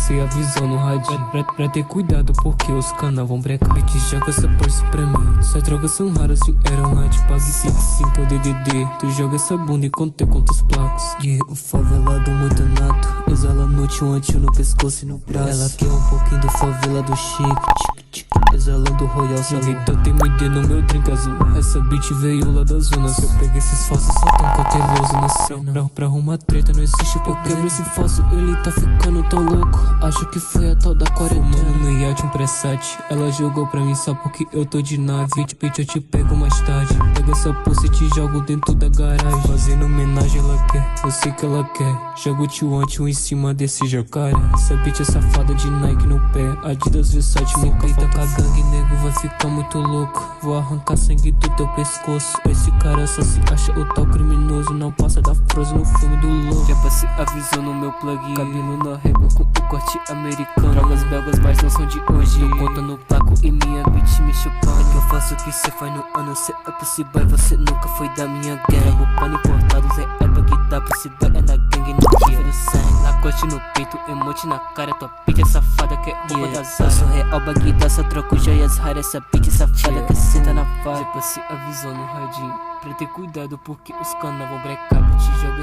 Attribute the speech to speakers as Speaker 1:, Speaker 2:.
Speaker 1: passei a visão no radinho pra ter cuidado, porque os cana vão brecar. Bitch, joga essa parça pra mim. Essas drogas são raras, vieram lá, te pague 5 é o DDD. Tu joga essa bunda e conta quantos placos. Yeah, o favelado muito nato, exala noite, um antinho no pescoço e no braço. Ela quer um pouquinho do favela do chique, exalando royal. Joguei tanto MD no meu drink azul. Essa bitch veio lá da zona. Se eu peguei esses falsos, só tão cauteloso na cena. Pra arrumar treta não existe porque eu quebro esse falso, ele tá ficando tão louco. Acho que foi a tal da quarentena. Fumando no iate, um pressate. Ela jogou pra mim só porque eu tô de nave. Bitch, eu te pego mais tarde. Pega essa pulsa e te jogo dentro da garagem. Fazendo homenagem, ela quer, eu sei que ela quer. Jogo o tio em cima desse jacaré. Essa bitch é safada de Nike no pé. Adidas Versace, me peita com a gangue, nego vai ficar muito louco. Vou arrancar sangue do teu pescoço. Esse cara só se acha o tal criminoso. Não passa da Frozen no filme do louco. Já passei avisou no meu plug. Cabelo na régua com o corte americano. Drogas belgas, mas não são de hoje. Tô contando placo e minha bitch me chupando. É que eu faço o que cê faz no ano. Cê é pussy boy, você nunca foi da minha gang. Trago pano importado, Zé é pra que dá pussy boy. É da gangue no dia do sangue. Lacoste no peito, emote na cara. Tua bitch é safada que é roupa da Zara. Eu sou real baguidaça, troco joias raras. Essa bitch é safada que senta na fala. Depois se avisou no radinho pra ter cuidado, porque os cana vão brecar. Te joga